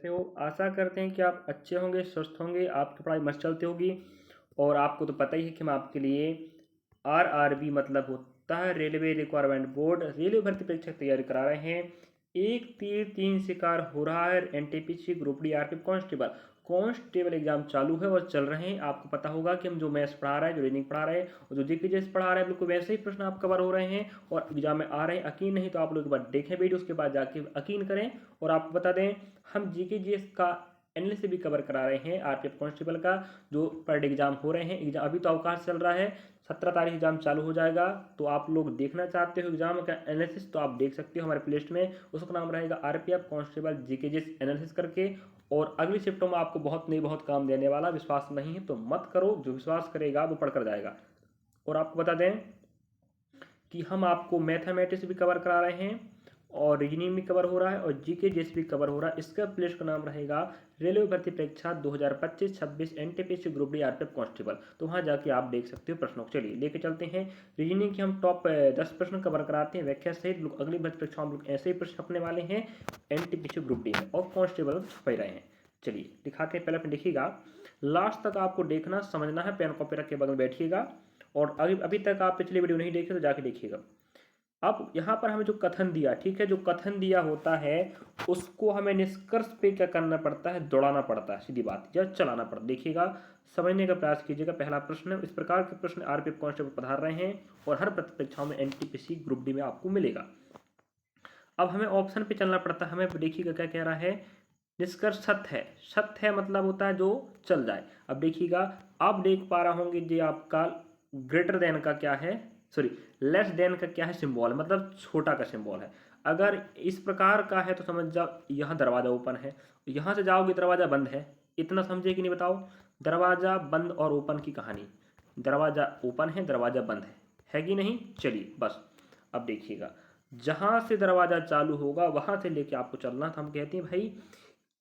कैसे हो? आशा करते हैं कि आप अच्छे होंगे, स्वस्थ होंगे, आपकी पढ़ाई मस्त चलती होगी। और आपको तो पता ही है कि हम आपके लिए आरआरबी मतलब होता है रेलवे रिक्वायरमेंट बोर्ड, रेलवे भर्ती परीक्षा की तैयारी करा रहे हैं। एक तीर तीन शिकार हो रहा है। NTPC, group D, RPF, constable exam चालू है और चल रहे हैं। आपको पता होगा कि हम जो मैथ्स पढ़ा रहे हैं, जो रीजनिंग पढ़ा रहे हैं और जो जीके जैसे पढ़ा रहे हैं, बिल्कुल वैसे ही प्रश्न आप कवर हो रहे हैं और एग्जाम में आ रहे हैं। यकीन नहीं तो आप लोग एक बार देखें वीडियो, उसके बाद जाके यकीन करें। और आपको बता दें, हम जीके जीएस का एनालिसिस भी कवर करा रहे हैं। आरपीएफ कांस्टेबल का जो पर डे एग्जाम हो रहे हैं, एग्जाम अभी तो अवकाश चल रहा है, 17 तारीख एग्जाम चालू हो जाएगा। तो आप लोग देखना चाहते हो एग्जाम का एनालिसिस तो आप देख सकते हो हमारे प्लेलिस्ट में, उसका नाम रहेगा RPF constable GK GS analysis करके। और अगली शिफ्टों में आपको बहुत नहीं बहुत काम देने वाला, विश्वास नहीं है तो मत करो, जो विश्वास करेगा वो पढ़कर जाएगा। और आपको बता दें कि हम आपको मैथमेटिक्स भी कवर करा रहे हैं और रीजनिंग भी कवर हो रहा है और जीके जीएस भी कवर हो रहा है। इसका प्लेलिस्ट का नाम रहेगा रेलवे भर्ती परीक्षा 2025-26 NTPC, group D, RPF, constable. तो वहाँ जाके आप देख सकते हो प्रश्नों को। चलिए लेके चलते हैं रीजनिंग के हम टॉप 10 प्रश्न कवर कराते हैं व्याख्या सहित। अगली भर्ती परीक्षा हम लोग ऐसे ही प्रश्न छपने वाले हैं एनटीपीसी, ग्रुप डी में और कांस्टेबल छप ही रहे हैं। चलिए दिखाते हैं। पहले अपने देखिएगा, लास्ट तक आपको देखना समझना है। पेन कॉपी रख के बगल बैठिएगा और अभी तक आप पिछली वीडियो नहीं देखे तो जाके देखिएगा। अब यहाँ पर हमें जो कथन दिया, ठीक है, जो कथन दिया होता है उसको हमें निष्कर्ष पे क्या करना पड़ता है, दौड़ाना पड़ता है, सीधी बात, या चलाना पड़ता है। देखिएगा, समझने का प्रयास कीजिएगा। पहला प्रश्न, इस प्रकार के प्रश्न आरपीएफ कांस्टेबल पधार रहे हैं और हर परीक्षाओं में एनटीपीसी ग्रुप डी में आपको मिलेगा। अब हमें ऑप्शन पे चलना पड़ता है। हमें देखिएगा क्या कह रहा है, निष्कर्ष सत्य है। सत्य है मतलब होता है जो चल जाए। अब देखिएगा, आप देख पा रहे होंगे जी आपका ग्रेटर देन का क्या है, सॉरी लेस देन का क्या है, सिंबल है, मतलब छोटा का सिंबल है। अगर इस प्रकार का है तो समझ जाओ यहाँ दरवाजा ओपन है, यहाँ से जाओगे दरवाजा बंद है। इतना समझे कि नहीं बताओ? दरवाजा बंद और ओपन की कहानी, दरवाजा ओपन है, दरवाजा बंद है कि नहीं? चलिए बस अब देखिएगा, जहाँ से दरवाजा चालू होगा वहाँ से लेके आपको चलना था। हम कहते हैं भाई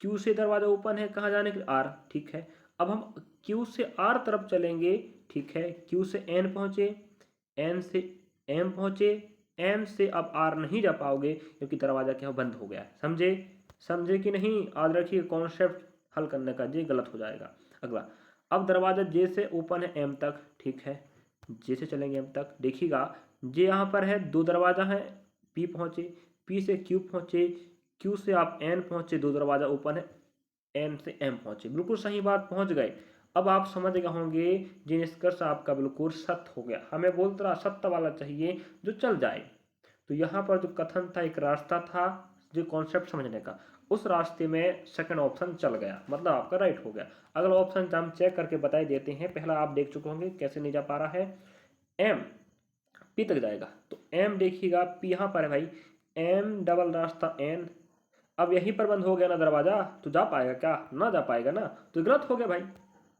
क्यू से दरवाजा ओपन है, कहाँ जाने के लिए? आर, ठीक है। अब हम क्यू से आर तरफ चलेंगे, ठीक है। क्यू से एन पहुंचे, एन से एम पहुंचे, एम से अब आर नहीं जा पाओगे क्योंकि दरवाजा क्या बंद हो गया है। समझे? समझे कि नहीं? याद रखिए कॉन्सेप्ट हल करने का, जे गलत हो जाएगा। अगला, अब दरवाजा जे से ओपन है एम तक, ठीक है। जे से चलेंगे एम तक, देखिएगा जे यहाँ पर है, दो दरवाजा है, पी पहुंचे, पी से क्यू पहुंचे, क्यू से आप एन पहुंचे, दो दरवाजा ओपन है, एन से एम पहुंचे, बिल्कुल सही बात, पहुंच गए। अब आप समझ गए होंगे जी निष्कर्ष आपका बिल्कुल सत्य हो गया। हमें बोलता रहा सत्य वाला चाहिए जो चल जाए। तो यहाँ पर जो कथन था, एक रास्ता था जो कॉन्सेप्ट समझने का, उस रास्ते में सेकंड ऑप्शन चल गया, मतलब आपका राइट हो गया। अगला ऑप्शन हम चेक करके बता देते हैं। पहला आप देख चुके होंगे कैसे नहीं जा पा रहा है, एम पी तक जाएगा। तो एम देखिएगा, पी यहाँ पर है भाई, एम डबल रास्ता एन, अब यहीं पर बंद हो गया ना दरवाजा, तो जा पाएगा क्या? ना जा पाएगा ना, तो गलत हो गया भाई,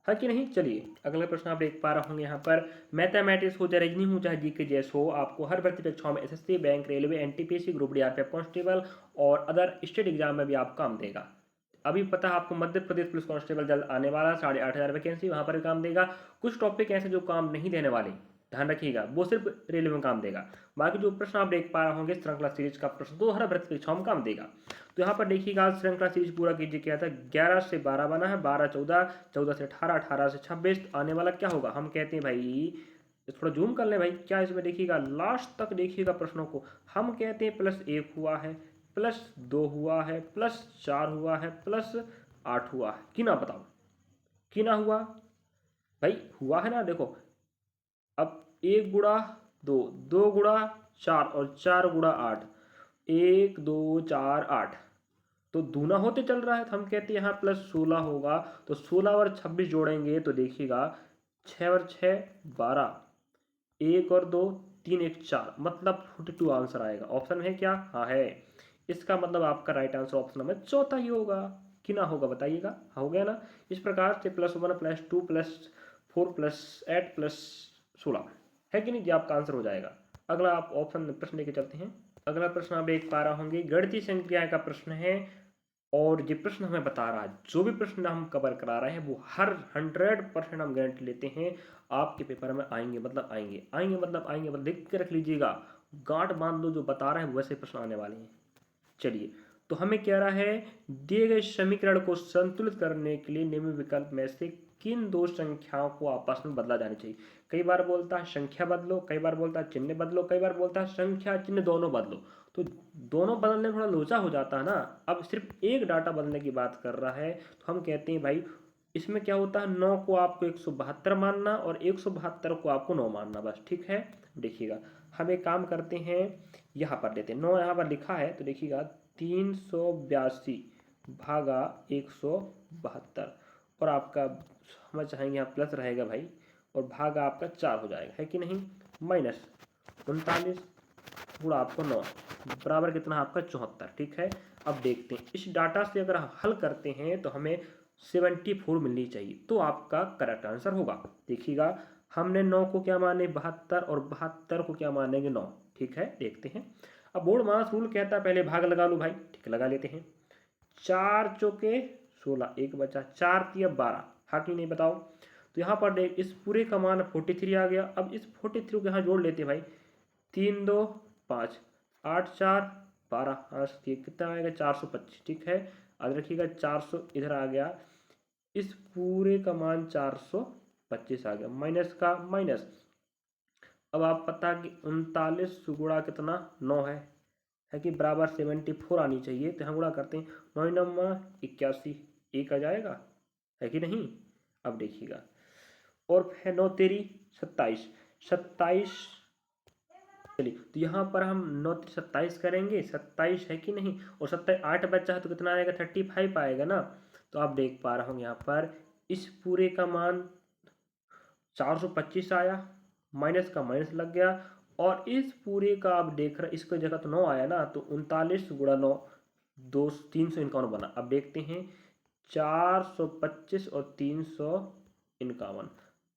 है कि नहीं? चलिए अगला प्रश्न आप देख पा रहे होंगे यहाँ पर, मैथमेटिक्स हो चाहे रीजनिंग हो चाहे जीके जैस हो, आपको हर भर्ती परीक्षाओं में SSC, bank, railway, NTPC, group D, RPF, constable और अदर स्टेट एग्जाम में भी आप काम देगा। अभी पता है आपको मध्य प्रदेश पुलिस कांस्टेबल जल्द आने वाला, 8,500 वैकेंसी, वहाँ पर भी काम देगा। कुछ टॉपिक ऐसे जो काम नहीं देने वाले, ध्यान रखिएगा, वो सिर्फ रेलवे में काम देगा। बाकी जो प्रश्न आप देख पा रहे होंगे श्रृंखला सीरीज का प्रश्न, तो हर भर्ती परीक्षाओं में काम देगा। तो यहाँ पर देखिएगा श्रृंखला सीरीज पूरा कीजिए। क्या था, 11 से 12 बना है, 12 14, 14 से 18, 18 से 26, आने वाला क्या होगा? हम कहते हैं भाई, थोड़ा जूम कर ले भाई, क्या इसमें देखिएगा, लास्ट तक देखिएगा प्रश्नों को। हम कहते हैं +1 हुआ है, +2 हुआ है, +4 हुआ है, +8 हुआ है कि ना? बताओ कि ना हुआ भाई? हुआ है ना? देखो, अब 1 गुणा 2, 2 गुणा 4 और 4 गुणा 8, 1 2 4 8, तो दूना होते चल रहा है। तो हम कहते हैं यहाँ +16 होगा, तो 16 और 26 जोड़ेंगे तो देखिएगा 6 और 6 12, 1 और 2 3, 1 4, मतलब 42 आंसर आएगा। ऑप्शन में है क्या? हाँ है। इसका मतलब आपका राइट आंसर ऑप्शन नंबर चौथा ही होगा कि ना होगा? बताइएगा, हो गया ना? इस प्रकार से +1 +2 +4 +8 +16 है कि नहीं जी, आपका आंसर हो जाएगा। अगला आप ऑप्शन प्रश्न लेके चलते हैं। अगला प्रश्न आप देख पा रहे होंगे, गणितीय संख्या का प्रश्न है और ये प्रश्न हमें बता रहा है, जो भी प्रश्न हम कवर करा रहे हैं वो हर 100% हम गारंटी लेते हैं आपके पेपर में आएंगे, मतलब आएंगे, आएंगे मतलब आएंगे, मतलब लिख के रख लीजिएगा, गांठ बांध लो, जो बता रहे हैं वैसे प्रश्न आने वाले हैं। चलिए, तो हमें क्या रहा है, दिए गए समीकरण को संतुलित करने के लिए निम्न विकल्प में से किन दो संख्याओं को आपस में बदला जाना चाहिए। कई बार बोलता है संख्या बदलो, कई बार बोलता है चिन्ह बदलो, कई बार बोलता है संख्या चिन्ह दोनों बदलो। तो दोनों बदलने में थोड़ा लोचा हो जाता है ना। अब सिर्फ एक डाटा बदलने की बात कर रहा है, तो हम कहते हैं भाई इसमें क्या होता है, 9 को आपको 172 मानना और 172 को आपको 9 मानना, बस ठीक है। देखिएगा हम एक काम करते हैं, यहाँ पर लेते हैं 9 यहाँ पर लिखा है, तो देखिएगा 382 भागा 172 और आपका समझ चाहेंगे यहाँ प्लस रहेगा भाई, और भागा आपका 4 हो जाएगा, है कि नहीं, माइनस 39 गुणा आपको 9 बराबर कितना आपका 74, ठीक है। अब देखते हैं इस डाटा से अगर हल करते हैं तो हमें 74 मिलनी चाहिए, तो आपका करेक्ट आंसर होगा। देखिएगा हमने 9 को क्या माने 72 और 72 को क्या मानेंगे 9, ठीक है। देखते हैं, अब बोर्ड मास रूल कहता है पहले भाग लगा लो भाई, ठीक लगा लेते हैं। 4 चौके 16, एक बचा, 4 तिया 12, हाँ कि नहीं बताओ। तो यहाँ पर देख इस पूरे का मान 43 आ गया। अब इस 43 को यहाँ जोड़ लेते भाई, 3 2 5 8 4 12, हाँ कितना आएगा 425, ठीक है। आज रखिएगा 400 इधर आ गया, इस पूरे का मान 425 आ गया, माइनस का माइनस। अब आप पता कि 39 गुणा कितना 9 है कि बराबर 74 आनी चाहिए, तो हम गुणा करते हैं 9 9 81, एक आ जाएगा, है कि नहीं। अब देखिएगा और फिर 9 तेरी 27, 27, चलिए तो यहाँ पर हम 9 27 करेंगे, 27 है कि नहीं, और 27 8 बचा है तो कितना आएगा 35 आएगा ना। तो आप देख पा रहा हूँ यहाँ पर इस पूरे का मान 425 आया, माइनस का माइनस लग गया, और इस पूरे का आप देख रहे इसको जगह तो 9 आया ना, तो 39 गुणा 9 351 बना। अब देखते हैं 425 और 351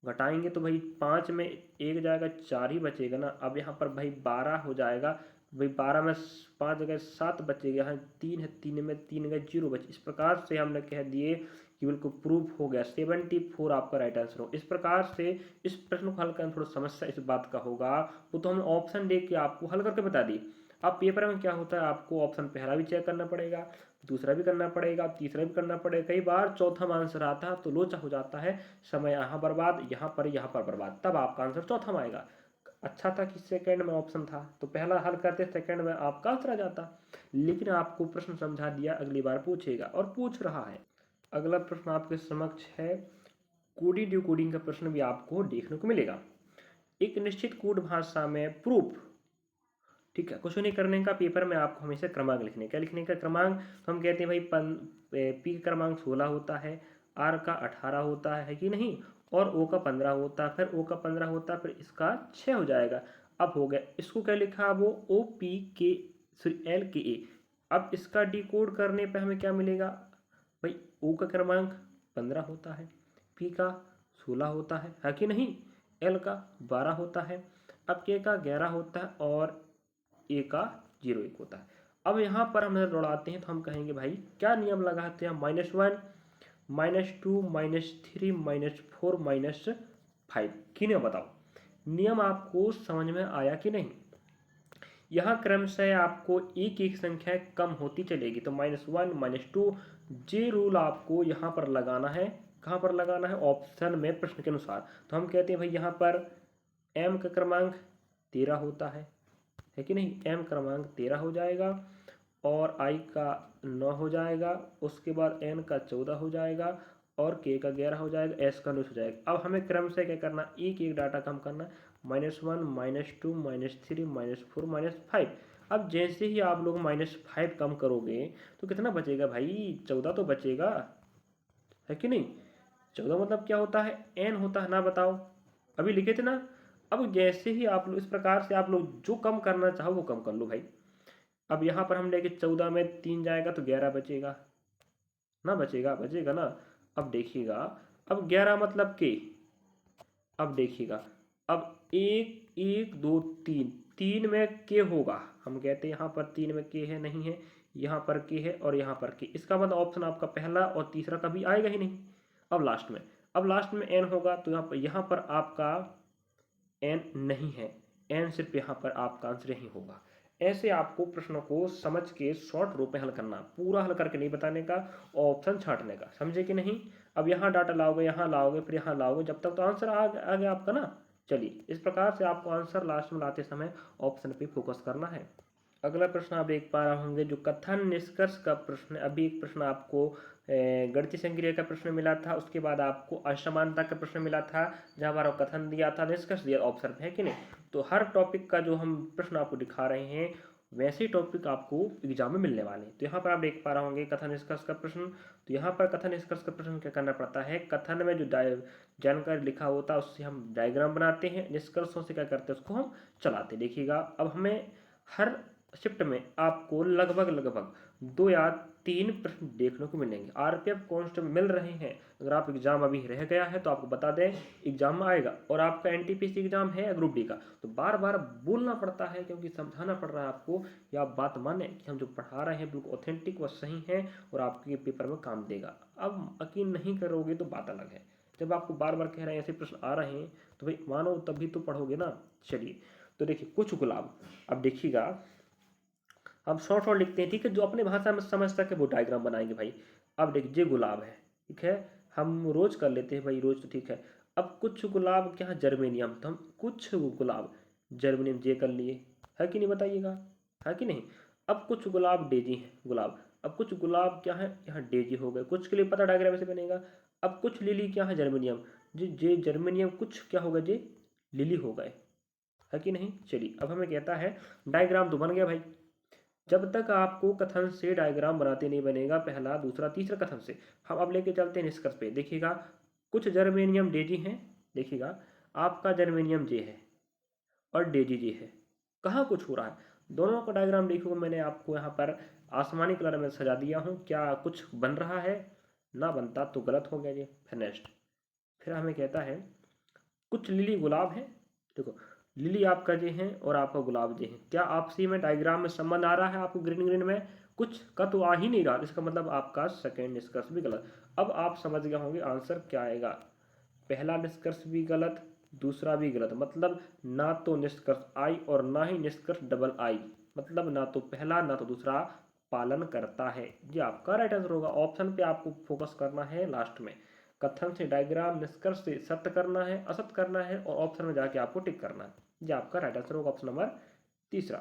घटाएंगे तो भाई 5 में एक जाएगा, 4 ही बचेगा ना। अब यहाँ पर भाई 12 हो जाएगा, भाई 12 में 5 जगह 7 बचेगा, यहाँ 3 है, 3 में 3 गए 0 बचे। इस प्रकार से हमने कह दिए कि बिल्कुल प्रूफ हो गया, 74 आपका राइट आंसर हो। इस प्रकार से इस प्रश्न को हल करना थोड़ा समस्या इस बात का होगा, वो तो हमने ऑप्शन दे के आपको हल करके बता दी। अब पेपर में क्या होता है, आपको ऑप्शन पहला भी चेक करना पड़ेगा, दूसरा भी करना पड़ेगा, तीसरा भी करना पड़ेगा, कई बार चौथा में आंसर आता है तो लोचा हो जाता है, समय यहाँ बर्बाद, यहाँ पर बर्बाद, तब आपका आंसर चौथा में आएगा। अच्छा था कि सेकंड में ऑप्शन था, तो पहला हल करते सेकंड में आपका आंसर आ जाता, लेकिन आपको प्रश्न समझा दिया, अगली बार पूछेगा और पूछ रहा है। अगला प्रश्न आपके समक्ष है, कोडिंग डिकोडिंग का प्रश्न भी आपको देखने को मिलेगा। एक निश्चित कोड भाषा में प्रूफ, ठीक है, कुछ नहीं करने का, पेपर में आपको हमेशा क्रमांक लिखने का, लिखने का क्रमांक, तो हम कहते हैं भाई पी का क्रमांक 16 होता है, आर का 18 होता है कि नहीं, और ओ का 15 होता है, फिर ओ का 15 होता है, फिर इसका 6 हो जाएगा। अब हो गया, इसको क्या लिखा वो ओ पी के सॉरी एल के ए। अब इसका डिकोड करने पर हमें क्या मिलेगा भाई, ओ का क्रमांक 15 होता है, पी का 16 होता है कि नहीं, एल का 12 होता है, अब के का 11 होता है, और ए का 01 होता है। अब यहाँ पर हम दौड़ाते हैं तो हम कहेंगे भाई क्या नियम लगाते हैं, -1 -2 -3 -4 -5, किन्हें बताओ, नियम आपको समझ में आया कि नहीं। यहाँ क्रमशः आपको एक एक संख्या कम होती चलेगी, तो -1 -2 जे रूल आपको यहाँ पर लगाना है, कहाँ पर लगाना है, ऑप्शन में प्रश्न के अनुसार। तो हम कहते हैं भाई यहाँ पर एम का क्रमांक 13 होता है कि नहीं, एम क्रमांक 13 हो जाएगा, और आई का 9 हो जाएगा, उसके बाद एन का 14 हो जाएगा, और के का 11 हो जाएगा, एस का 9 हो जाएगा। अब हमें क्रम से क्या करना, एक एक डाटा कम करना, -1 -2 -3 -4 -5। अब जैसे ही आप लोग -5 कम करोगे तो कितना बचेगा भाई, 14 तो बचेगा, है कि नहीं। 14 मतलब क्या होता है, एन होता है ना, बताओ, अभी लिखे थे ना। अब जैसे ही आप लोग इस प्रकार से आप लोग जो कम करना चाहो वो कम कर लो भाई। अब यहाँ पर हम लेके 14 में 3 जाएगा तो 11 बचेगा ना, बचेगा ना। अब देखिएगा, अब 11 मतलब के, अब देखिएगा, अब 1 1 2 3, 3 में के होगा, हम कहते हैं यहाँ पर 3 में के है, नहीं है, यहाँ पर के है, और यहाँ पर के, इसका मतलब ऑप्शन आपका पहला और तीसरा कभी आएगा ही नहीं। अब लास्ट में एन होगा, तो यहाँ पर आपका एन नहीं है, एन सिर्फ यहाँ पर आपका आंसर ही होगा। ऐसे आपको प्रश्नों को समझ के शॉर्ट रूप में हल करना, पूरा हल करके नहीं बताने का, ऑप्शन छांटने का, समझे कि नहीं। अब यहाँ डाटा लाओगे, यहाँ लाओगे, फिर यहाँ लाओगे, जब तक तो आंसर आ गया आपका ना। चलिए, इस प्रकार से आपको आंसर लास्ट में लाते समय ऑप्शन पे फोकस करना है। अगला प्रश्न आप देख पा रहे होंगे जो कथन निष्कर्ष का प्रश्न, अभी एक प्रश्न आपको गणितीय संक्रिया का प्रश्न मिला था, उसके बाद आपको असमानता का प्रश्न मिला था, जहाँ पर कथन दिया था, निष्कर्ष दिया, ऑप्शन है कि नहीं। तो हर टॉपिक का जो हम प्रश्न आपको दिखा रहे हैं वैसे ही टॉपिक आपको एग्जाम में मिलने वाले हैं। तो यहाँ पर आप देख पा रहे होंगे कथन निष्कर्ष का प्रश्न। तो यहाँ पर कथन निष्कर्ष का प्रश्न क्या करना पड़ता है, कथन में जो जानकारी लिखा होता है उससे हम डायग्राम बनाते हैं, निष्कर्षों से क्या करते हैं उसको हम चलाते। देखिएगा, अब हमें हर शिफ्ट में आपको लगभग 2 या 3 प्रश्न देखने को मिलेंगे। आरपीएफ कांस्टेबल मिल रहे हैं, अगर आप एग्जाम अभी रह गया है तो आपको बता दें एग्जाम में आएगा, और आपका एनटीपीसी एग्जाम है ग्रुप डी का, तो बार बार बोलना पड़ता है क्योंकि समझाना पड़ रहा है आपको, या आप बात माने कि हम जो पढ़ा रहे हैं बिल्कुल ऑथेंटिक व सही है और आपके पेपर में काम देगा। अब यकीन नहीं करोगे तो बात अलग है, जब आपको बार बार कह रहे हैं ऐसे प्रश्न आ रहे हैं तो भाई मानो तभी तो पढ़ोगे ना। चलिए, तो देखिए कुछ गुलाब, अब देखिएगा हम शॉर्ट लिखते हैं, ठीक है, जो अपने भाषा में समझ सके वो डायग्राम बनाएंगे भाई। अब देखिए गुलाब है, ठीक है, हम रोज कर लेते हैं भाई, रोज तो ठीक है। अब कुछ गुलाब क्या है, जर्मेनियम, तो हम कुछ गुलाब जर्मेनियम जे कर लिए, है कि नहीं, बताइएगा, है कि नहीं। अब कुछ गुलाब डेजी है गुलाब, अब कुछ गुलाब क्या है, यहाँ डेजी हो गए, कुछ के लिए पता डायग्राम ऐसे बनेगा। अब कुछ लिली क्या है, जर्मेनियम, जे जर्मेनियम, कुछ क्या होगा, जे लिली हो गए, है कि नहीं। चलिए, अब हमें कहता है डायग्राम तो बन गया भाई, जब तक आपको कथन से डायग्राम बनाते नहीं बनेगा, पहला दूसरा तीसरा कथन से, हम अब लेके चलते हैं निष्कर्ष पे। देखिएगा, कुछ जर्मेनियम डेजी हैं, देखिएगा आपका जर्मेनियम जे है और डेजी जे है, कहाँ कुछ हो रहा है, दोनों का डायग्राम देखिएगा, मैंने आपको यहाँ पर आसमानी कलर में सजा दिया हूँ, क्या कुछ बन रहा है, ना बनता तो गलत हो गया जी। फिर नेक्स्ट, फिर हमें कहता है कुछ लिली गुलाब है, देखो लिली आपका जे है और आपका गुलाब जे है, क्या आपसी में डायग्राम में संबंध आ रहा है आपको, ग्रीन ग्रीन में कुछ का तो आ ही नहीं रहा, इसका मतलब आपका सेकेंड निष्कर्ष भी गलत। अब आप समझ गए होंगे आंसर क्या आएगा, पहला निष्कर्ष भी गलत, दूसरा भी गलत, मतलब ना तो निष्कर्ष आई और ना ही निष्कर्ष डबल आई, मतलब ना तो पहला ना तो दूसरा पालन करता है। ये आपका राइट आंसर होगा, ऑप्शन पे आपको फोकस करना है लास्ट में, कथन से डायग्राम, निष्कर्ष से सत्य करना है, असत्य करना है, और ऑप्शन में जाके आपको टिक करना है। ये आपका राइट आंसर होगा, ऑप्शन नंबर तीसरा।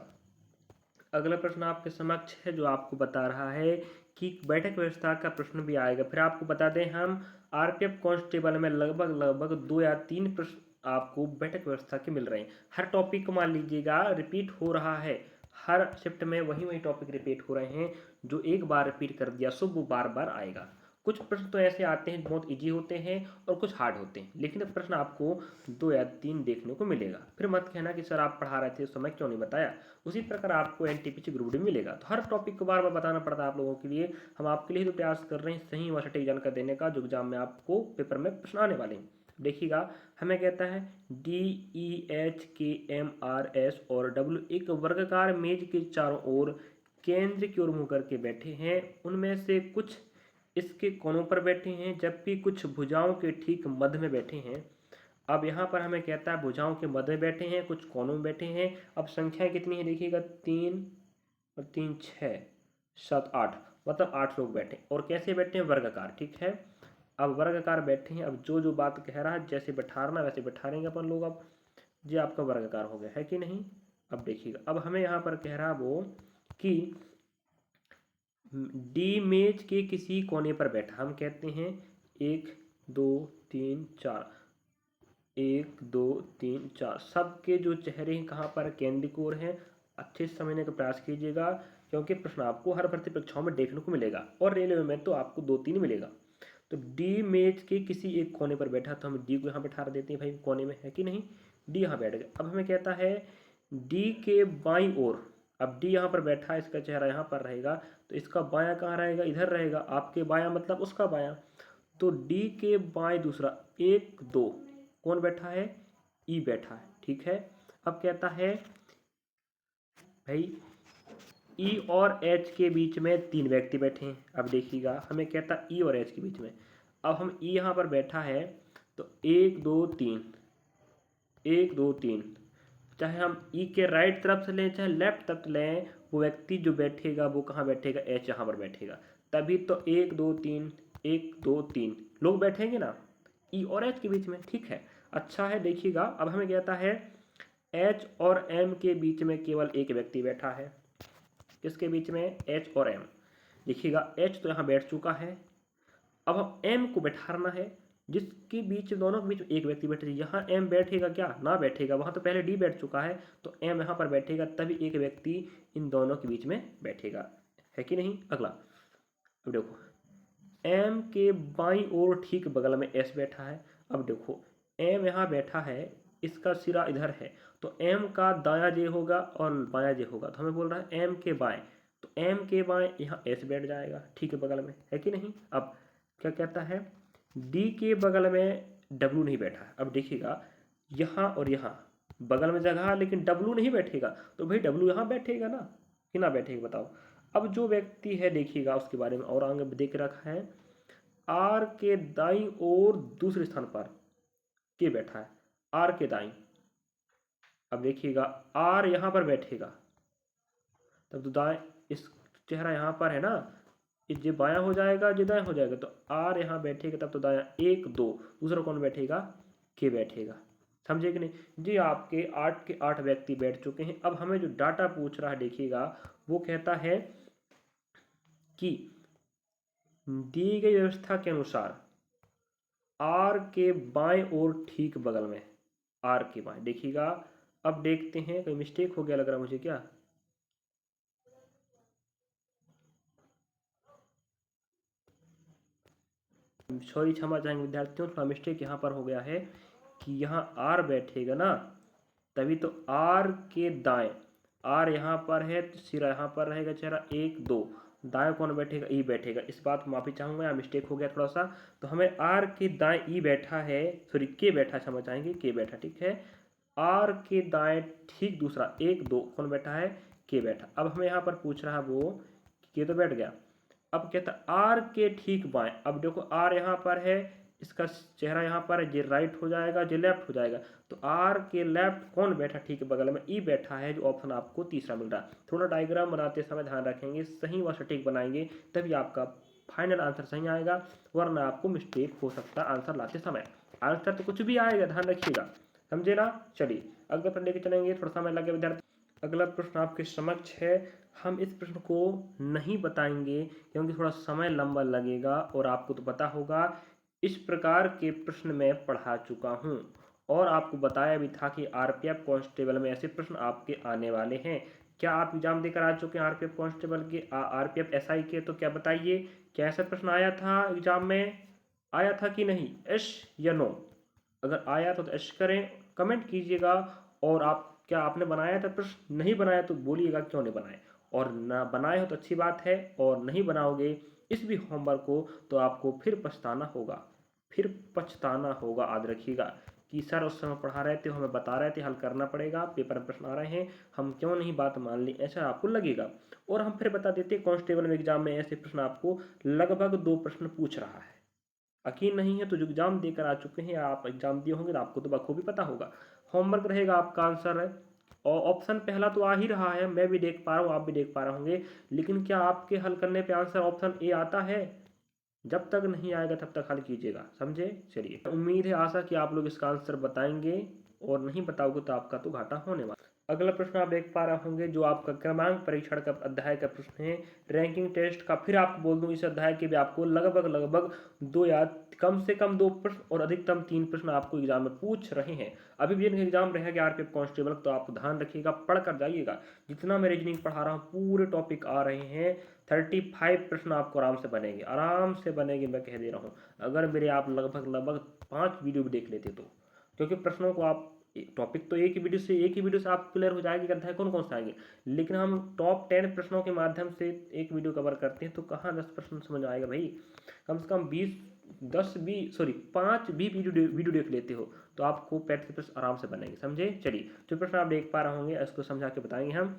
अगला प्रश्न आपके समक्ष है जो आपको बता रहा है कि बैठक व्यवस्था का प्रश्न भी आएगा। फिर आपको बता दें हम आरपीएफ कांस्टेबल में लगभग 2 या 3 प्रश्न आपको बैठक व्यवस्था के मिल रहे हैं। हर टॉपिक को मान लीजिएगा रिपीट हो रहा है, हर शिफ्ट में वही टॉपिक रिपीट हो रहे हैं, जो एक बार रिपीट कर दिया सो वो बार बार आएगा। कुछ प्रश्न तो ऐसे आते हैं बहुत इजी होते हैं और कुछ हार्ड होते हैं, लेकिन प्रश्न आपको 2 या 3 देखने को मिलेगा। फिर मत कहना कि सर आप पढ़ा रहे थे उस समय क्यों नहीं बताया, उसी प्रकार आपको एनटीपीसी ग्रुप डी मिलेगा। तो हर टॉपिक को बार बार बताना पड़ता है आप लोगों के लिए, हम आपके लिए तो प्रयास कर रहे हैं सही व सटीक जानकारी देने का, जो एग्जाम में आपको पेपर में प्रश्न आने वाले हैं। देखिएगा, हमें कहता है DEHKMRS और W एक वर्गाकार मेज के चारों ओर केंद्र की ओर मुंह करके बैठे हैं, उनमें से कुछ इसके कोनों पर बैठे हैं जबकि कुछ भुजाओं के ठीक मध्य में बैठे हैं। अब यहाँ पर हमें कहता है भुजाओं के मध्य में बैठे हैं, कुछ कोनों में बैठे हैं। अब संख्या कितनी है देखिएगा, 3 और 3 6 7 8, मतलब 8 लोग बैठे, और कैसे बैठे हैं, वर्गाकार, ठीक है। अब वर्गाकार बैठे हैं, अब जो जो बात कह रहा है जैसे बैठाना वैसे बैठाएंगे अपन लोग। अब ये आपका वर्गाकार हो गया, है कि नहीं। अब देखिएगा, अब हमें यहाँ पर कह रहा वो कि डी मेज के किसी कोने पर बैठा, हम कहते हैं 1 2 3 4, 1 2 3 4, सबके जो चेहरे हैं कहाँ पर, केंद्र की ओर हैं। अच्छे से समझने का प्रयास कीजिएगा क्योंकि प्रश्न आपको हर भर्ती परीक्षाओं में देखने को मिलेगा, और रेलवे में तो आपको 2-3 मिलेगा। तो डी मेज के किसी एक कोने पर बैठा, तो हम डी को यहाँ बैठा देते हैं भाई कोने में, है कि नहीं, डी यहाँ बैठ गए। अब हमें कहता है डी के बाईं ओर, अब डी यहाँ पर बैठा है, इसका चेहरा यहाँ पर रहेगा, तो इसका बायां कहाँ रहेगा, इधर रहेगा, आपके बायां मतलब उसका बायां। तो डी के बाएं दूसरा 1 2 कौन बैठा है, ई बैठा है, ठीक है। अब कहता है भाई ई और एच के बीच में 3 व्यक्ति बैठे हैं। अब देखिएगा, हमें कहता ई और एच के बीच में, अब हम ई यहाँ पर बैठा है तो 1 2 3, 1 2 3, चाहे हम ई के राइट तरफ से लें चाहे लेफ्ट तरफ लें, वो व्यक्ति जो बैठेगा वो कहाँ बैठेगा, एच यहाँ पर बैठेगा। तभी तो 1 2 3 1 2 3 लोग बैठेंगे ना ई और एच के बीच में। ठीक है, अच्छा है, देखिएगा अब हमें कहता है एच और एम के बीच में केवल एक व्यक्ति बैठा है। किसके बीच में, एच और एम। देखिएगा एच तो यहाँ बैठ चुका है, अब हम एम को बैठाना है जिसके बीच, दोनों के बीच एक व्यक्ति बैठे। यहाँ एम बैठेगा क्या, ना बैठेगा, वहाँ तो पहले डी बैठ चुका है, तो एम यहाँ पर बैठेगा, तभी एक व्यक्ति इन दोनों के बीच में बैठेगा, है कि नहीं। अगला, अब देखो एम के बाईं ओर ठीक बगल में एस बैठा है। अब देखो एम यहाँ बैठा है, इसका सिरा इधर है, तो एम का दायां जे होगा और बायां जे होगा, तो हमें बोल रहा है एम के बाएं, तो एम के बाएं यहाँ एस बैठ जाएगा ठीक बगल में, है कि नहीं। अब क्या कहता है, डी के बगल में डब्लू नहीं बैठा है। अब देखिएगा यहाँ और यहाँ बगल में जगह है, लेकिन डब्लू नहीं बैठेगा, तो भाई डब्लू यहाँ बैठेगा ना, कि ना बैठेगा बताओ। अब जो व्यक्ति है देखिएगा उसके बारे में और आगे देख रखा है, आर के दाईं ओर दूसरे स्थान पर के बैठा है, आर के दाईं। अब देखिएगा आर यहाँ पर बैठेगा, तब तो दाएं, इस चेहरा यहाँ पर है ना, ये बायां हो जाएगा, ये दाएं हो जाएगा, तो आर यहाँ बैठेगा, तब तो दायां 1 2, दूसरा कौन बैठेगा, के बैठेगा, समझे कि नहीं जी। आपके 8 के 8 व्यक्ति बैठ चुके हैं। अब हमें जो डाटा पूछ रहा है देखिएगा, वो कहता है कि दी गई व्यवस्था के अनुसार आर के बाएं ओर ठीक बगल में, आर के बाएं, देखिएगा अब देखते हैं, कोई मिस्टेक हो गया लग रहा मुझे क्या, सॉरी क्षमा चाहेंगे विद्यार्थियों, थोड़ा मिस्टेक यहाँ पर हो गया है कि यहाँ आर बैठेगा ना, तभी तो आर के दाएं, आर यहाँ पर है तो सिरा यहाँ पर रहेगा, चेहरा 1 2, दाएं कौन बैठेगा, ई बैठेगा। इस बात को माफी चाहूंगा, यहाँ मिस्टेक हो गया थोड़ा सा, तो हमें आर के दाएं ई बैठा है, सॉरी के बैठा, क्षमा चाहेंगे के बैठा, ठीक है। आर के दाएं ठीक दूसरा 1 2 कौन बैठा है, के बैठा। अब हमें यहाँ पर पूछ रहा है वो के तो बैठ गया, अब कहता आर के ठीक बाएं। अब देखो आर यहाँ पर है, इसका चेहरा यहाँ पर है, ये राइट हो जाएगा, ये लेफ्ट हो जाएगा, तो आर के लेफ्ट कौन बैठा ठीक बगल में, ई बैठा है, जो ऑप्शन आपको तीसरा मिल रहा है। थोड़ा डायग्राम बनाते समय ध्यान रखेंगे, सही व सटीक बनाएंगे, तभी आपका फाइनल आंसर सही आएगा, वरना आपको मिस्टेक हो सकता है आंसर लाते समय। आंसर तो कुछ भी आएगा, ध्यान रखिएगा, समझे ना। चलिए अगले पर लेके चलेंगे, थोड़ा समय लगे विद्यार्थी। अगला प्रश्न आपके समक्ष है, हम इस प्रश्न को नहीं बताएंगे क्योंकि थोड़ा समय लंबा लगेगा, और आपको तो पता होगा इस प्रकार के प्रश्न मैं पढ़ा चुका हूं, और आपको बताया भी था कि आरपीएफ कांस्टेबल में ऐसे प्रश्न आपके आने वाले हैं। क्या आप एग्जाम देकर आ चुके हैं आरपीएफ कांस्टेबल के, आरपीएफ एसआई के, तो क्या बताइए, क्या ऐसा प्रश्न आया था एग्जाम में, आया था कि नहीं, यस या नो। अगर आया तो यस करें, कमेंट कीजिएगा, और आप क्या आपने बनाया था प्रश्न, नहीं बनाया तो बोलिएगा क्यों नहीं बनाए, और ना बनाए हो तो अच्छी बात है, और नहीं बनाओगे इस भी होमवर्क को तो आपको फिर पछताना होगा, फिर पछताना होगा। याद रखिएगा कि सर उस समय पढ़ा रहे थे, हमें बता रहे थे, हल करना पड़ेगा, पेपर में प्रश्न आ रहे हैं, हम क्यों नहीं बात मान ली, ऐसा आपको लगेगा। और हम फिर बता देते कांस्टेबल में एग्जाम में ऐसे प्रश्न आपको लगभग 2 प्रश्न पूछ रहा है। यकीन नहीं है तो जो एग्जाम देकर आ चुके हैं, आप एग्जाम दिए होंगे तो आपको तो बखूबी पता होगा। होमवर्क रहेगा आपका आंसर है, और ऑप्शन पहला तो आ ही रहा है, मैं भी देख पा रहा हूँ, आप भी देख पा रहे होंगे, लेकिन क्या आपके हल करने पे आंसर ऑप्शन ए आता है, जब तक नहीं आएगा तब तक हल कीजिएगा, समझे। चलिए उम्मीद है, आशा कि आप लोग इसका आंसर बताएंगे, और नहीं बताओगे तो आपका तो घाटा होने वाला। अगला प्रश्न आप देख पा रहे होंगे, जो आपका क्रमांक परीक्षण का अध्याय का प्रश्न है, रैंकिंग टेस्ट का। फिर आपको बोल दूं, इस अध्याय के भी आपको लगभग 2 या कम से कम 2 प्रश्न और अधिकतम 3 प्रश्न आपको एग्जाम में पूछ रहे हैं। अभी भी एग्जाम रहेगा आरपीएफ कांस्टेबल, तो आप ध्यान रखिएगा, पढ़ कर जाइएगा। जितना मैं रीजनिंग पढ़ा रहा हूँ पूरे टॉपिक आ रहे हैं, 35 प्रश्न आपको आराम से बनेंगे, आराम से बनेंगे, मैं कह दे रहा हूँ, अगर मेरे आप लगभग 5 वीडियो भी देख लेते तो। क्योंकि प्रश्नों को आप, टॉपिक तो एक ही वीडियो से आप क्लियर हो जाएगी कि अध्याय कौन कौन से आएंगे, लेकिन हम टॉप 10 प्रश्नों के माध्यम से एक वीडियो कवर करते हैं, तो कहाँ 10 प्रश्न समझ आएगा भाई, कम से कम 5 भी वीडियो देख लेते हो तो आपको 35 प्रश्न आराम से बनेंगे, समझे। चलिए जो प्रश्न आप देख पा रहे होंगे इसको समझा के बताएंगे हम।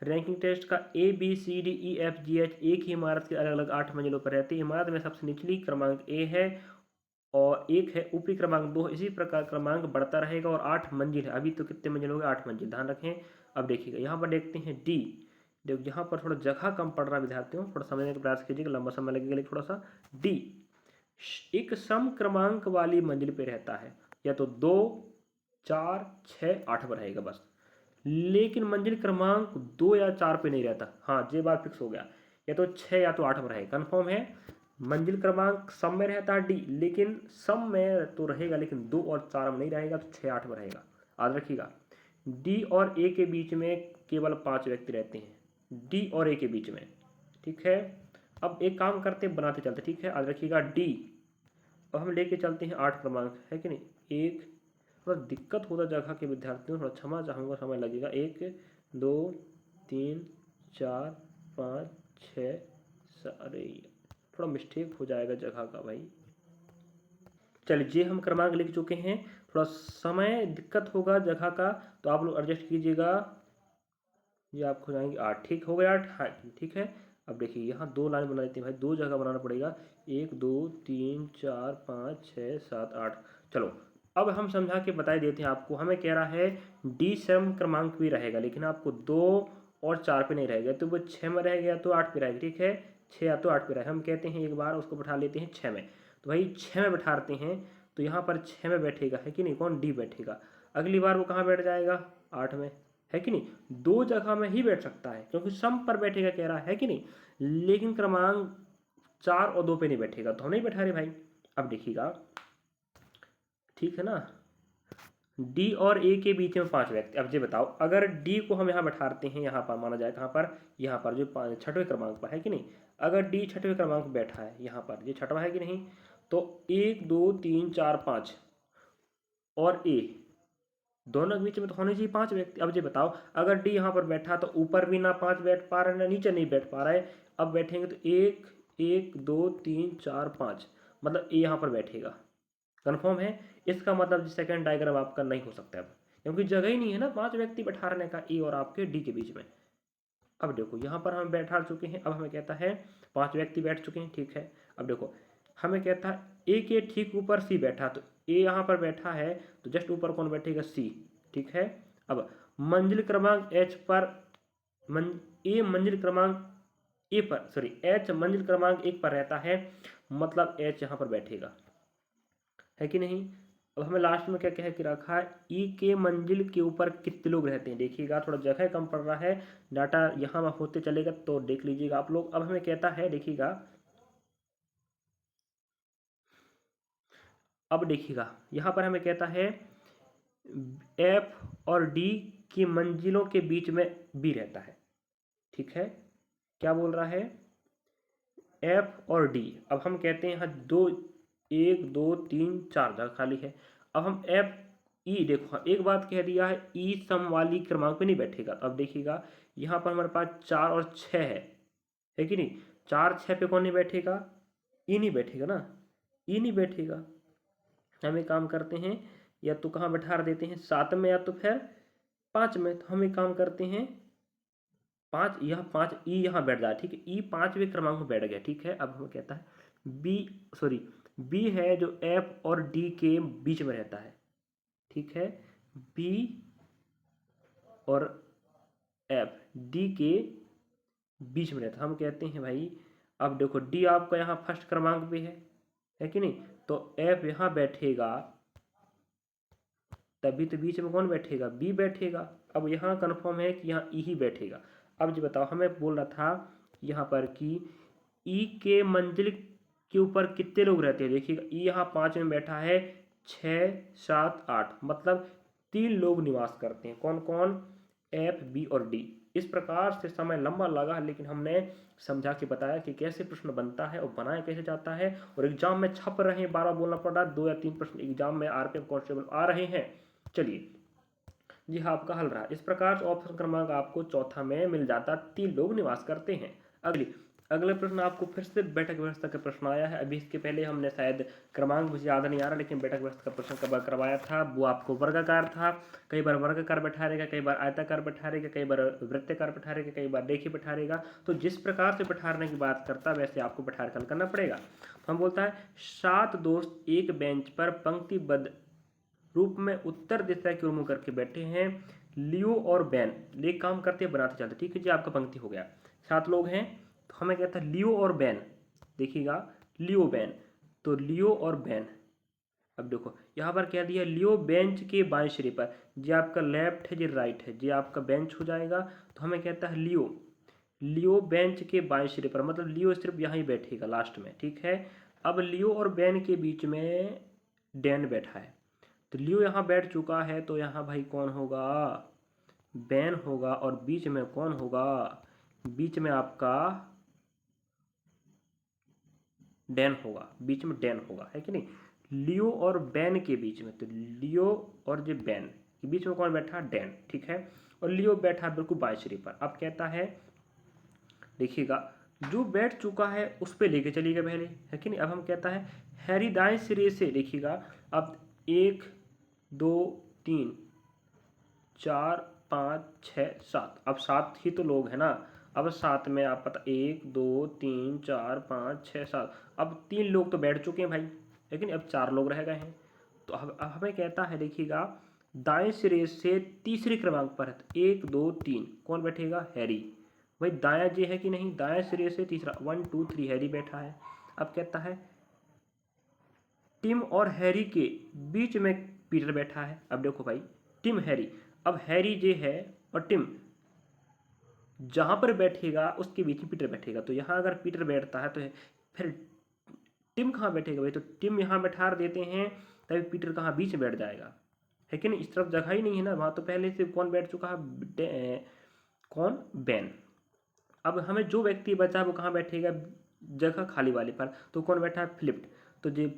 रैंकिंग टेस्ट का ABCDEFGH एक ही इमारत के अलग अलग 8 मंजिलों पर रहती है। इमारत में सबसे निचली क्रमांक ए है और 1 है, ऊपरी क्रमांक 2 है। इसी प्रकार क्रमांक बढ़ता रहेगा और 8 मंजिल है। अभी तो कितने मंजिल हो गए? 8 मंजिल, ध्यान रखें। अब देखिएगा यहाँ पर देखते हैं डी। देखो यहाँ पर थोड़ा जगह कम पड़ रहा है विद्यार्थियों, थोड़ा समझने का प्रयास कीजिएगा, लंबा समय लगेगा लेकिन थोड़ा सा। डी एक सम क्रमांक वाली मंजिल पे रहता है, या तो 2, 4, 6, 8 पर रहेगा बस, लेकिन मंजिल क्रमांक 2 या 4 पे नहीं रहता। हाँ, ये बात फिक्स हो गया, या तो 6 या तो 8 पर रहेगा, कन्फर्म है। मंजिल क्रमांक सम में रहता है डी, लेकिन सम में तो रहेगा लेकिन 2 और 4 में नहीं रहेगा, तो 6, 8 में रहेगा। याद रखिएगा, डी और ए के बीच में केवल 5 व्यक्ति रहते हैं, डी और ए के बीच में, ठीक है। अब एक काम करते हैं, बनाते चलते, ठीक है। याद रखिएगा डी, अब हम लेके चलते हैं 8 क्रमांक, है कि नहीं। एक थोड़ा दिक्कत होता जगह के विद्यार्थियों, थोड़ा क्षमा चाहूँगा, समय लगेगा। 1, 2, 3, 4, 5, 6, अरे थोड़ा मिस्टेक हो जाएगा जगह का भाई। चलिए हम क्रमांक लिख चुके हैं, थोड़ा समय दिक्कत होगा जगह का, तो आप लोग एडजस्ट कीजिएगा। ये आपको जाएंगे 8, ठीक हो गया 8, हाँ ठीक है। अब देखिए यहाँ 2 लाइन बना देते हैं भाई, 2 जगह बनाना पड़ेगा। 1, 2, 3, 4, 5, 6, 7, 8। चलो अब हम समझा के बता देते हैं आपको। हमें कह रहा है डी सम क्रमांक भी रहेगा, लेकिन आपको 2 और 4 पे नहीं रहेगा, तो वो 6 में रहेगा या तो 8 पे रहेगा, ठीक है। 6 या तो 8 पे रहेगा। हम कहते हैं एक बार उसको बैठा लेते हैं 6 में, तो भाई 6 में बैठाते हैं, तो यहाँ पर 6 में बैठेगा, है कि नहीं, कौन, डी बैठेगा। अगली बार वो कहाँ बैठ जाएगा? 8 में, है कि नहीं। 2 जगह में ही बैठ सकता है, क्योंकि सम पर बैठेगा कह रहा है कि नहीं, लेकिन क्रमांक 4 और 2 पे नहीं बैठेगा, तो हम नहीं बैठा रहे भाई। अब देखिएगा, ठीक है ना, डी और ए के बीच में 5 व्यक्ति। अब ये बताओ, अगर डी को हम यहाँ बैठाते हैं, यहाँ पर माना जाए, कहाँ पर, यहाँ पर जो 6वें क्रमांक पर, है कि नहीं। अगर डी 6वें क्रमांक पर बैठा है, यहाँ पर ये 6वां है कि नहीं, तो 1, 2, 3, 4, 5 और ए दोनों के बीच में तो होने चाहिए 5 व्यक्ति। अब ये बताओ, अगर डी यहाँ पर बैठा तो ऊपर भी ना 5 बैठ पा रहे हैं, ना नीचे नहीं बैठ पा रहा है। अब बैठेंगे तो 1, 1, 2, 3, 4, 5, मतलब ए यहाँ पर बैठेगा, कन्फर्म है। इसका मतलब सेकंड डायग्राम आपका नहीं हो सकता अब, क्योंकि जगह ही नहीं है ना 5 व्यक्ति बैठा रहने का ए और आपके डी के बीच में। अब देखो यहाँ पर हम बैठा चुके हैं, अब हमें कहता है 5 व्यक्ति बैठ चुके हैं, ठीक है। अब देखो हमें कहता है ए के ठीक ऊपर सी बैठा, तो ए यहाँ पर बैठा है, तो जस्ट ऊपर कौन बैठेगा? सी, ठीक है। अब मंजिल क्रमांक एच पर ए मंजिल क्रमांक ए पर, सॉरी एच मंजिल क्रमांक 1 पर रहता है, मतलब एच यहाँ पर बैठेगा, है कि नहीं। अब हमें लास्ट में क्या कह के रखा है, ई के मंजिल के ऊपर कितने लोग रहते हैं। देखिएगा थोड़ा जगह कम पड़ रहा है, डाटा यहाँ होते चलेगा तो देख लीजिएगा आप लोग। अब हमें कहता है, देखिएगा, अब देखिएगा यहाँ पर हमें कहता है एफ और डी की मंजिलों के बीच में बी रहता है, ठीक है। क्या बोल रहा है? एफ और डी। अब हम कहते हैं यहाँ 1, 2, 3, 4 जगह खाली है। अब हम एफ ई, देखो एक बात कह दिया है, ई सम वाली क्रमांक पे नहीं बैठेगा। अब देखिएगा यहाँ पर हमारे पास 4 और 6 है कि नहीं। 4, 6 पे कौन नहीं बैठेगा? ई नहीं बैठेगा ना, ई नहीं बैठेगा। हम एक काम करते हैं, या तो कहाँ बैठा देते हैं, 7 में या तो फिर 5 में। तो हम एक काम करते हैं, 5 यहाँ, 5 ई यहाँ बैठ जाए, ठीक है। ई 5वें क्रमांक में बैठ गया, ठीक है। अब हमें कहता है बी, सॉरी बी है जो एफ और डी के बीच में रहता है, ठीक है। बी और एफ डी के बीच में रहता है। हम कहते हैं भाई, अब देखो डी आपका यहाँ फर्स्ट क्रमांक पे है कि नहीं, तो एफ यहाँ बैठेगा, तभी तो बीच में कौन बैठेगा? बी बैठेगा। अब यहाँ कन्फर्म है कि यहाँ ई ही बैठेगा। अब जी बताओ, हमें बोल रहा था यहाँ पर कि ई के मंजिल के ऊपर कितने लोग रहते हैं। देखिएगा ई यहाँ 5 में बैठा है, 6, 7, 8, मतलब 3 लोग निवास करते हैं। कौन कौन? एफ, बी और डी। इस प्रकार से समय लंबा लगा, लेकिन हमने समझा के बताया कि कैसे प्रश्न बनता है और बनाया कैसे जाता है, और एग्जाम में छप रहे हैं, 12 बोलना पड़ रहा है, 2 या 3 प्रश्न एग्जाम में आरपीएफ कांस्टेबल आ रहे हैं। चलिए जी हाँ, आपका हल रहा। इस प्रकार से ऑप्शन क्रमांक आपको चौथा में मिल जाता, 3 लोग निवास करते हैं। अगली अगला प्रश्न आपको फिर से बैठक व्यवस्था का प्रश्न आया है। अभी इसके पहले हमने शायद क्रमांक मुझे याद नहीं आ रहा, लेकिन बैठक व्यवस्था का प्रश्न कब करवाया था, वो आपको वर्गाकार था। कई बार वर्गाकार बैठा रहेगा, कई बार आयताकार बैठा रहेगा, कई बार वृत्ताकार बैठा रहेगा, कई बार रेखीय बैठा रहेगा। तो जिस प्रकार से बैठाने की बात करता है वैसे आपको बैठा कर हल करना पड़ेगा। हम बोलता है 7 दोस्त एक बेंच पर पंक्तिबद्ध रूप में उत्तर दिशा की ओर मुंह करके बैठे हैं। लियो और बैन एक काम करते बनाते चलते। ठीक है जी, आपका पंक्ति हो गया। 7 लोग हैं तो हमें कहता है लियो और बैन। देखिएगा लियो बैन, तो लियो और बैन। अब देखो यहाँ पर कह दिया लियो बेंच के बाएं सिरे पर, जी आपका लेफ्ट है जी राइट है, जी आपका बेंच हो जाएगा। तो हमें कहता है लियो, लियो बेंच के बाएं सिरे पर, मतलब लियो सिर्फ यहाँ ही बैठेगा लास्ट में। ठीक है, अब लियो और बैन के बीच में डैन बैठा है, तो लियो यहाँ बैठ चुका है, तो यहाँ भाई कौन होगा, बैन होगा। और बीच में कौन होगा, बीच में आपका डैन होगा, बीच में डैन होगा, है कि नहीं। लियो और बैन के बीच में, तो लियो और जो बैन के बीच में कौन बैठा, डैन। ठीक है, और लियो बैठा बिल्कुल बाएं सिरे पर। अब कहता है देखिएगा जो बैठ चुका है उस पर लेके चलिएगा पहले, है कि नहीं। अब हम कहता है हैरी दाएं सिरे से, देखिएगा अब 1 2 3 4 5 6 7, अब 7 ही तो लोग हैं ना। अब 7 में आप पता 1 2 3 4 5 6 7, अब 3 लोग तो बैठ चुके हैं भाई, लेकिन अब 4 लोग रह गए हैं। तो अब हमें कहता है देखिएगा दाएं सिरे से तीसरे क्रमांक पर है, तो 1 2 3 कौन बैठेगा, हैरी। भाई दायां जे है कि नहीं, दाएं सिरे से तीसरा 1 2 3 हैरी बैठा है। अब कहता है टिम और हैरी के बीच में पीटर बैठा है। अब देखो भाई टिम हैरी, अब हैरी जे है और टिम जहां पर बैठेगा उसके बीच में पीटर बैठेगा। तो यहाँ अगर पीटर बैठता है तो फिर टिम कहाँ बैठेगा भाई, तो टिम यहाँ बैठा देते हैं, तभी पीटर कहाँ बीच में बैठ जाएगा, है कि नहीं। इस तरफ जगह ही नहीं है ना, वहाँ तो पहले से कौन बैठ चुका है, कौन, बैन। अब हमें जो व्यक्ति बचा वो कहाँ बैठेगा, जगह खाली वाले पर, तो कौन बैठा है, फ्लिप्ड। तो जो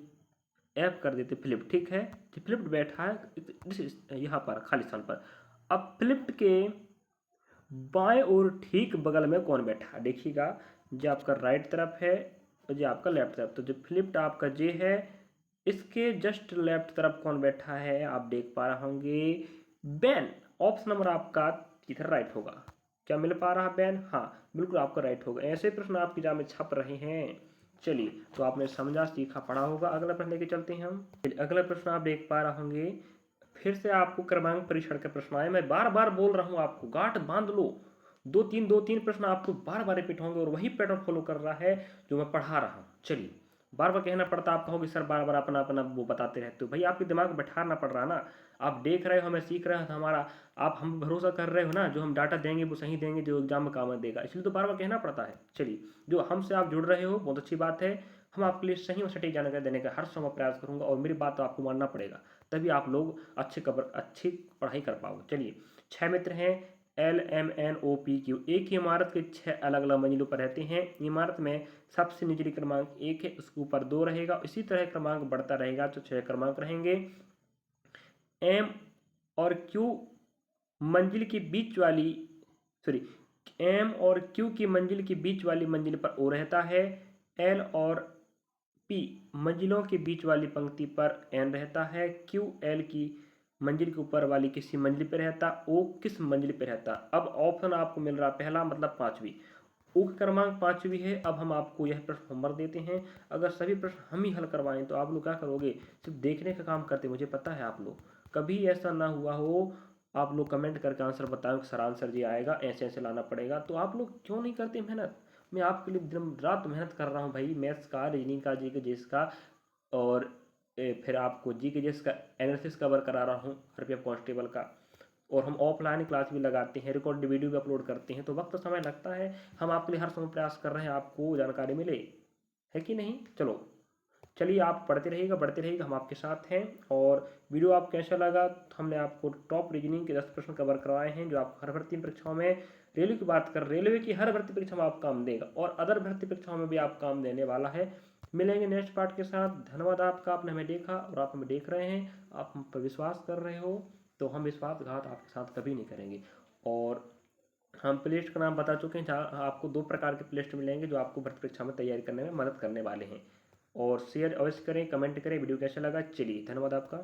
एफ कर देते फ्लिप्ड, ठीक है, जो फ्लिप्ड बैठा है यहाँ पर खाली स्थान पर। अब फ्लिप्ड के बाएं और ठीक बगल में कौन बैठा है, देखिएगा जो आपका राइट तरफ है और जो आपका लेफ्ट तरफ। तो जो फ्लिप्ड आपका जे है इसके जस्ट लेफ्ट तरफ कौन बैठा है, आप देख पा रहे होंगे, बैन। ऑप्शन नंबर आपका इधर राइट होगा। क्या मिल पा रहा बैन, हाँ बिल्कुल आपका राइट होगा। ऐसे प्रश्न आपकी एग्जाम में छप रहे हैं। चलिए तो आपने समझा सीखा पढ़ा होगा। अगला प्रश्न लेके चलते हैं हम। अगला प्रश्न आप देख पा रहे होंगे, फिर से आपको क्रमांक परीक्षण का प्रश्न आया। मैं बार बार बोल रहा हूँ, आपको गांठ बांध लो। 2 3 प्रश्न आपको बार बार रिपीट होंगे और वही पैटर्न फॉलो कर रहा है जो मैं पढ़ा रहा हूँ। चलिए बार बार कहना पड़ता, आप कहोगे सर बार बार अपना अपना वो बताते रहते हो। भाई आपके दिमाग में बैठाना पड़ रहा है ना, आप देख रहे हो हमें सीख रहे हो, तो हमारा आप हम भरोसा कर रहे हो ना, जो हम डाटा देंगे वो सही देंगे, जो एग्जाम में काम देगा, इसलिए तो बार बार कहना पड़ता है। चलिए जो हमसे आप जुड़ रहे हो बहुत अच्छी बात है, हम आपके लिए सही और सटीक जानकारी देने का हर समय प्रयास करूंगा, और मेरी बात तो आपको मानना पड़ेगा, तभी आप लोग अच्छी पढ़ाई कर पाओगे। चलिए 6 मित्र हैं LMNOPQ, एक ही इमारत के 6 अलग अलग मंजिलों पर रहते हैं। इमारत में सबसे निचली क्रमांक 1 है, उसके ऊपर 2 रहेगा, इसी तरह क्रमांक बढ़ता रहेगा तो 6 क्रमांक रहेंगे। एम और क्यू मंजिल की बीच वाली सॉरी एम और क्यू की मंजिल के बीच वाली मंजिल पर ओ रहता है। एल और पी मंजिलों के बीच वाली पंक्ति पर एन रहता है। क्यू एल की मंजिल के ऊपर वाली किसी मंजिल पर रहता, ओ किस मंजिल पर रहता। अब ऑप्शन आपको मिल रहा पहला मतलब 5वीं, ओ का क्रमांक 5वीं है। अब हम आपको यह प्रश्न होमवर्क देते हैं, अगर सभी प्रश्न हम ही हल करवाएं तो आप लोग क्या करोगे, सिर्फ देखने का काम करते, मुझे पता है आप लोग कभी ऐसा ना हुआ हो आप लोग कमेंट करके आंसर बताएं सर आंसर जी आएगा ऐसे ऐसे लाना पड़ेगा, तो आप लोग क्यों नहीं करते मेहनत। मैं आपके लिए दिन रात मेहनत कर रहा हूँ भाई, मैथ्स का, रीजनिंग का, जी के जिस का, और फिर आपको जी के जिस का एनालिसिस कवर करा रहा हूँ RPF कांस्टेबल का। और हम ऑफलाइन क्लास भी लगाते हैं, रिकॉर्ड वीडियो भी अपलोड करते हैं, तो वक्त समय लगता है, हम आपके लिए हर समय प्रयास कर रहे हैं आपको जानकारी मिले, है कि नहीं। चलो चलिए आप पढ़ते रहिएगा बढ़ते रहिएगा, हम आपके साथ हैं। और वीडियो आप कैसा लगा, तो हमने आपको टॉप रीजनिंग के 10 प्रश्न कवर करवाए हैं जो आपको हर भर्ती परीक्षाओं में, रेलवे की बात कर, रेलवे की हर भर्ती परीक्षा में आप काम देगा और अदर भर्ती परीक्षाओं में भी आप काम देने वाला है। मिलेंगे नेक्स्ट पार्ट के साथ। धन्यवाद आपका, आपने हमें देखा और आप हमें देख रहे हैं, आप हम पर विश्वास कर रहे हो, तो हम विश्वासघात आपके साथ कभी नहीं करेंगे। और हम प्ले लिस्ट का नाम बता चुके हैं, जहाँ आपको 2 प्रकार के प्ले लिस्ट मिलेंगे जो आपको भर्ती परीक्षा में तैयारी करने में मदद करने वाले हैं। और शेयर अवश्य करें, कमेंट करें, वीडियो कैसा लगा। चलिए, धन्यवाद आपका।